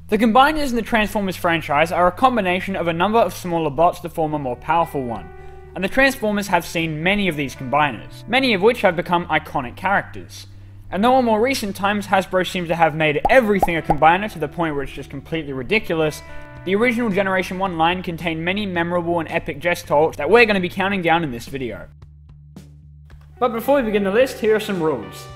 The Combiners in the Transformers franchise are a combination of a number of smaller bots to form a more powerful one, and the Transformers have seen many of these Combiners, many of which have become iconic characters. And though in more recent times Hasbro seems to have made everything a Combiner to the point where it's just completely ridiculous, the original Generation 1 line contained many memorable and epic gestalts that we're going to be counting down in this video. But before we begin the list, here are some rules.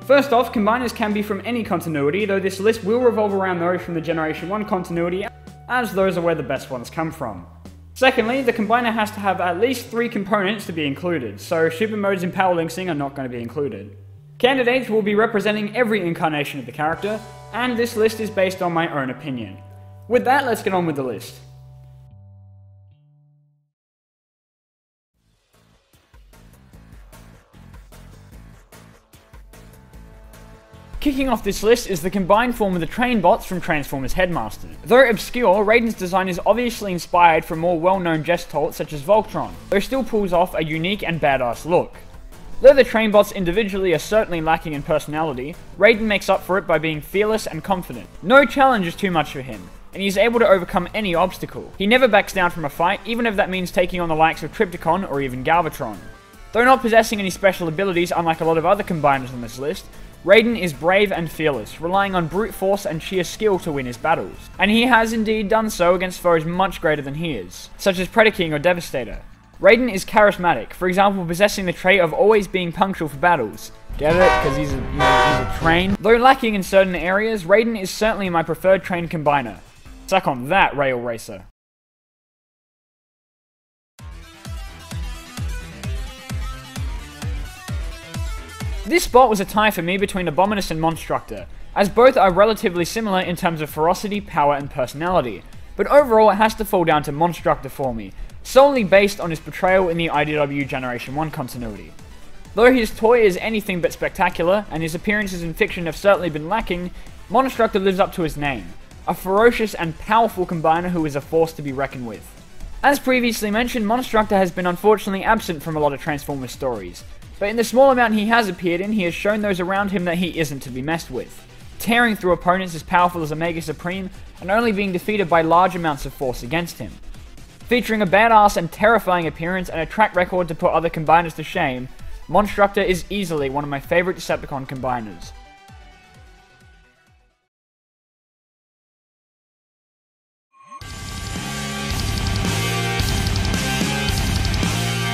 First off, Combiners can be from any continuity, though this list will revolve around those from the Generation 1 continuity, as those are where the best ones come from. Secondly, the Combiner has to have at least 3 components to be included, so Super Modes and Power Linksing are not going to be included. Candidates will be representing every incarnation of the character, and this list is based on my own opinion. With that, let's get on with the list. Kicking off this list is the combined form of the train bots from Transformers Headmaster. Though obscure, Raiden's design is obviously inspired from more well-known gestalts such as Voltron, though still pulls off a unique and badass look. Though the train bots individually are certainly lacking in personality, Raiden makes up for it by being fearless and confident. No challenge is too much for him, and he is able to overcome any obstacle. He never backs down from a fight, even if that means taking on the likes of Trypticon or even Galvatron. Though not possessing any special abilities unlike a lot of other Combiners on this list, Raiden is brave and fearless, relying on brute force and sheer skill to win his battles. And he has indeed done so against foes much greater than he is, such as Predaking or Devastator. Raiden is charismatic, for example possessing the trait of always being punctual for battles. Get it? Because he's a train. Though lacking in certain areas, Raiden is certainly my preferred train combiner. Suck on that, Rail Racer. This spot was a tie for me between Abominus and Monstructor, as both are relatively similar in terms of ferocity, power, and personality, but overall it has to fall down to Monstructor for me, solely based on his portrayal in the IDW Generation 1 continuity. Though his toy is anything but spectacular, and his appearances in fiction have certainly been lacking, Monstructor lives up to his name, a ferocious and powerful combiner who is a force to be reckoned with. As previously mentioned, Monstructor has been unfortunately absent from a lot of Transformers stories, but in the small amount he has appeared in, he has shown those around him that he isn't to be messed with, tearing through opponents as powerful as Omega Supreme and only being defeated by large amounts of force against him. Featuring a badass and terrifying appearance and a track record to put other combiners to shame, Monstructor is easily one of my favourite Decepticon combiners.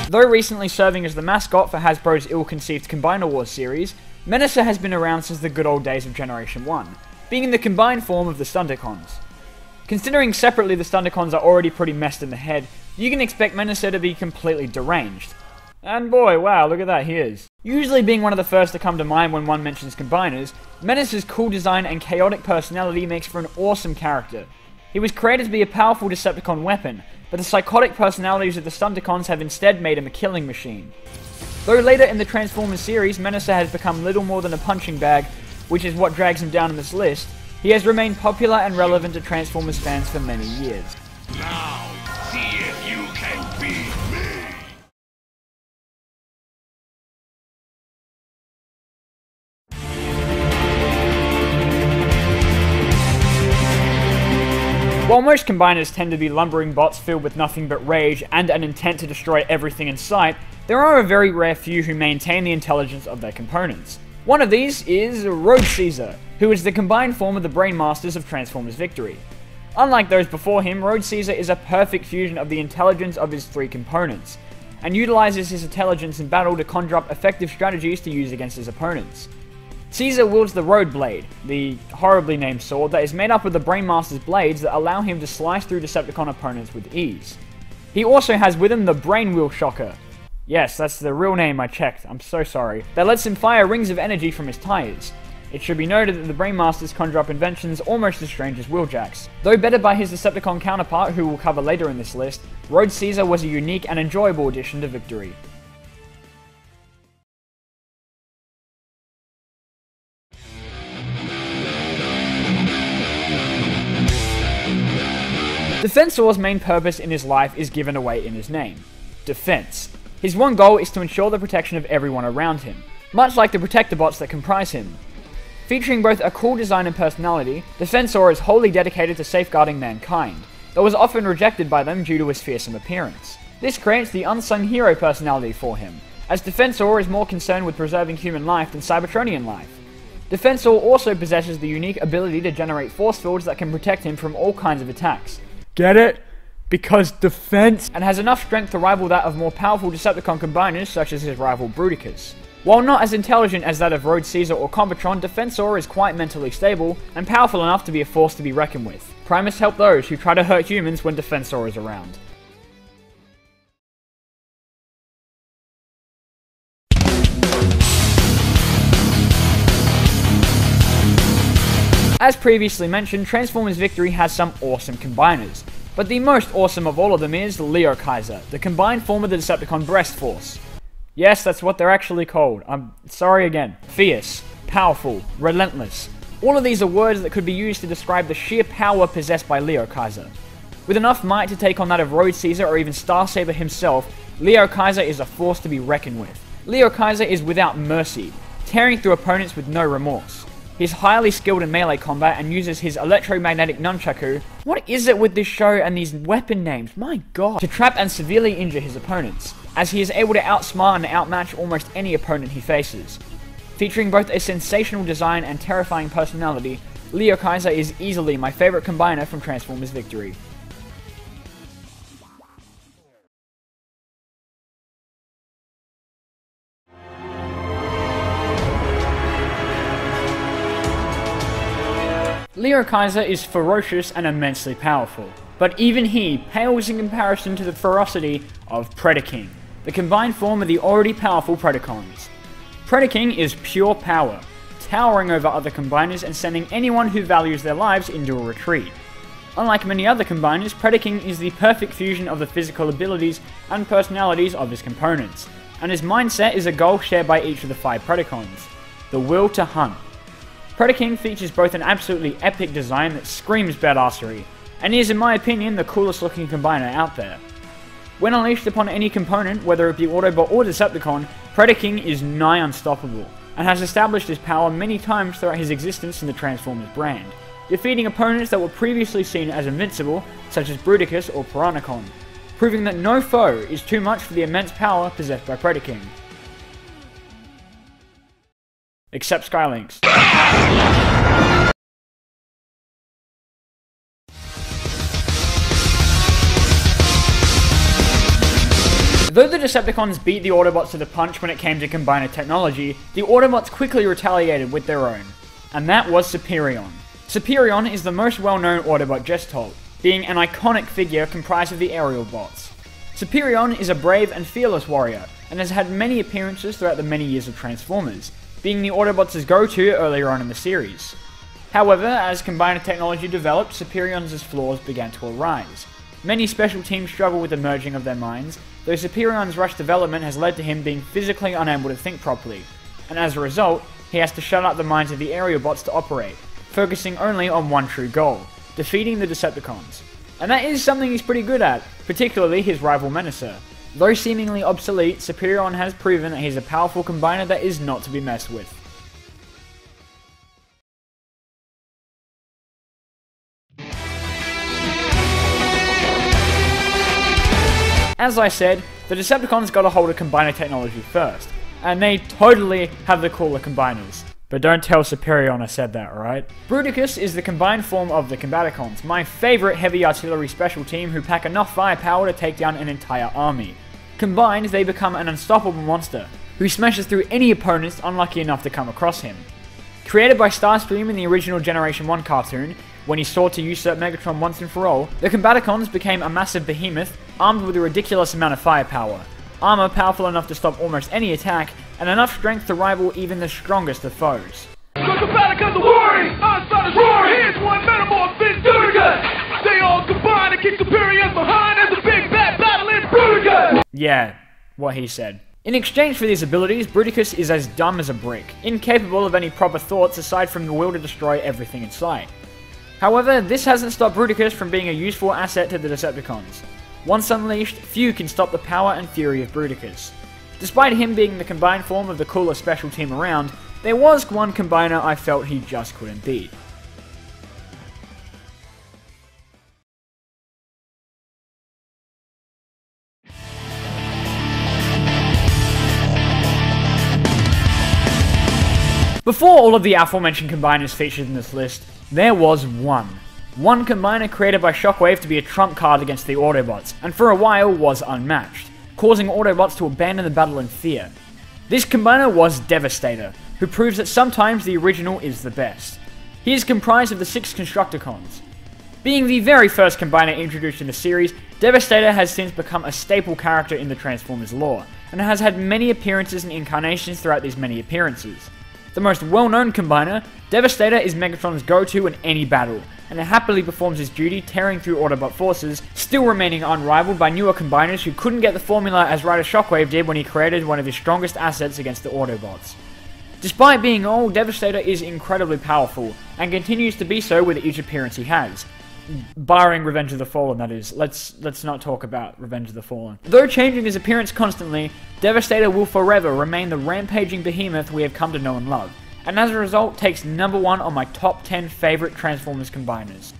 Though recently serving as the mascot for Hasbro's ill-conceived Combiner Wars series, Menacer has been around since the good old days of Generation 1, being in the combined form of the Stunticons. Considering separately the Stunticons are already pretty messed in the head, you can expect Menacer to be completely deranged. And boy, wow, look at that, he is. Usually being one of the first to come to mind when one mentions Combiners, Menacer's cool design and chaotic personality makes for an awesome character. He was created to be a powerful Decepticon weapon, but the psychotic personalities of the Stunticons have instead made him a killing machine. Though later in the Transformers series, Menacer has become little more than a punching bag, which is what drags him down in this list, he has remained popular and relevant to Transformers fans for many years. Now, see if you can beat me! While most combiners tend to be lumbering bots filled with nothing but rage and an intent to destroy everything in sight, there are a very rare few who maintain the intelligence of their components. One of these is Road Caesar, who is the combined form of the Brainmasters of Transformers Victory. Unlike those before him, Road Caesar is a perfect fusion of the intelligence of his 3 components, and utilizes his intelligence in battle to conjure up effective strategies to use against his opponents. Caesar wields the Road Blade, the horribly named sword that is made up of the Brainmaster's blades that allow him to slice through Decepticon opponents with ease. He also has with him the Brainwheel Shocker. Yes, that's the real name I checked, I'm so sorry. That lets him fire rings of energy from his tires. It should be noted that the Brainmasters conjure up inventions almost as strange as Wheeljacks. Though bettered by his Decepticon counterpart, who we'll cover later in this list, Road Caesar was a unique and enjoyable addition to Victory. Defensor's main purpose in his life is given away in his name: defense. His one goal is to ensure the protection of everyone around him, much like the Protector bots that comprise him. Featuring both a cool design and personality, Defensor is wholly dedicated to safeguarding mankind, though was often rejected by them due to his fearsome appearance. This creates the unsung hero personality for him, as Defensor is more concerned with preserving human life than Cybertronian life. Defensor also possesses the unique ability to generate force fields that can protect him from all kinds of attacks. Get it? Because defense! And has enough strength to rival that of more powerful Decepticon combiners such as his rival Bruticus. While not as intelligent as that of Road Caesar or Combitron, Defensor is quite mentally stable and powerful enough to be a force to be reckoned with. Primus help those who try to hurt humans when Defensor is around. As previously mentioned, Transformers Victory has some awesome combiners, but the most awesome of all of them is Leo Kaiser, the combined form of the Decepticon Breast Force. Yes, that's what they're actually called. I'm sorry again. Fierce, powerful, relentless. All of these are words that could be used to describe the sheer power possessed by Leo Kaiser. With enough might to take on that of Road Caesar or even Starsaber himself, Leo Kaiser is a force to be reckoned with. Leo Kaiser is without mercy, tearing through opponents with no remorse. He's highly skilled in melee combat and uses his electromagnetic nunchaku. What is it with this show and these weapon names? My god. To trap and severely injure his opponents, as he is able to outsmart and outmatch almost any opponent he faces. Featuring both a sensational design and terrifying personality, Leo Kaiser is easily my favorite combiner from Transformers Victory. Leo Kaiser is ferocious and immensely powerful, but even he pales in comparison to the ferocity of Predaking, the combined form of the already powerful Predacons. Predaking is pure power, towering over other combiners and sending anyone who values their lives into a retreat. Unlike many other combiners, Predaking is the perfect fusion of the physical abilities and personalities of his components, and his mindset is a goal shared by each of the 5 Predacons: the will to hunt. Predaking features both an absolutely epic design that screams badassery, and is in my opinion the coolest looking combiner out there. When unleashed upon any component, whether it be Autobot or Decepticon, Predaking is nigh unstoppable, and has established his power many times throughout his existence in the Transformers brand, defeating opponents that were previously seen as invincible, such as Bruticus or Piranacon, proving that no foe is too much for the immense power possessed by Predaking. Except Skylinks. Though the Decepticons beat the Autobots to the punch when it came to combiner technology, the Autobots quickly retaliated with their own, and that was Superion. Superion is the most well-known Autobot gestalt, being an iconic figure comprised of the aerial bots. Superion is a brave and fearless warrior, and has had many appearances throughout the many years of Transformers, being the Autobots' go-to earlier on in the series. However, as combiner technology developed, Superion's flaws began to arise. Many special teams struggle with the merging of their minds, though Superion's rushed development has led to him being physically unable to think properly, and as a result, he has to shut up the minds of the aerial bots to operate, focusing only on one true goal: defeating the Decepticons. And that is something he's pretty good at, particularly his rival Menacer. Though seemingly obsolete, Superion has proven that he's a powerful combiner that is not to be messed with. As I said, the Decepticons got a hold of combiner technology first, and they totally have the cooler combiners. But don't tell Superion I said that, alright? Bruticus is the combined form of the Combaticons, my favourite heavy artillery special team who pack enough firepower to take down an entire army. Combined, they become an unstoppable monster, who smashes through any opponents unlucky enough to come across him. Created by Starscream in the original Generation 1 cartoon, when he sought to usurp Megatron once and for all, the Combaticons became a massive behemoth, armed with a ridiculous amount of firepower, armor powerful enough to stop almost any attack, and enough strength to rival even the strongest of foes. The Combaticons are roaring! Onslaught is roaring! Here's one metamorphosis, Bruticus! They all combine to keep Superions behind as the big bad battle is Bruticus! Yeah, what he said. In exchange for these abilities, Bruticus is as dumb as a brick, incapable of any proper thoughts aside from the will to destroy everything in sight. However, this hasn't stopped Bruticus from being a useful asset to the Decepticons. Once unleashed, few can stop the power and fury of Bruticus. Despite him being the combined form of the coolest special team around, there was one combiner I felt he just couldn't beat. Before all of the aforementioned combiners featured in this list, there was one. One combiner created by Shockwave to be a trump card against the Autobots, and for a while was unmatched, causing Autobots to abandon the battle in fear. This combiner was Devastator, who proves that sometimes the original is the best. He is comprised of the 6 Constructicons. Being the very first combiner introduced in the series, Devastator has since become a staple character in the Transformers lore, and has had many appearances and incarnations throughout these many appearances. The most well-known combiner, Devastator is Megatron's go-to in any battle, and happily performs his duty tearing through Autobot forces, still remaining unrivaled by newer combiners who couldn't get the formula as right as Shockwave did when he created one of his strongest assets against the Autobots. Despite being old, Devastator is incredibly powerful, and continues to be so with each appearance he has. Barring Revenge of the Fallen, that is. Let's not talk about Revenge of the Fallen. Though changing his appearance constantly, Devastator will forever remain the rampaging behemoth we have come to know and love, and as a result takes number 1 on my top 10 favorite Transformers combiners.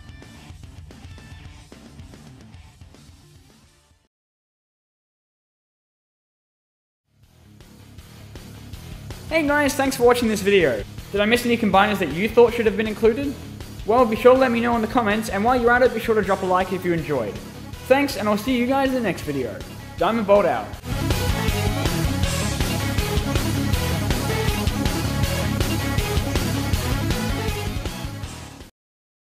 Hey guys, thanks for watching this video. Did I miss any combiners that you thought should have been included? Well, be sure to let me know in the comments, and while you're at it, be sure to drop a like if you enjoyed. Thanks, and I'll see you guys in the next video. Diamondbolt out.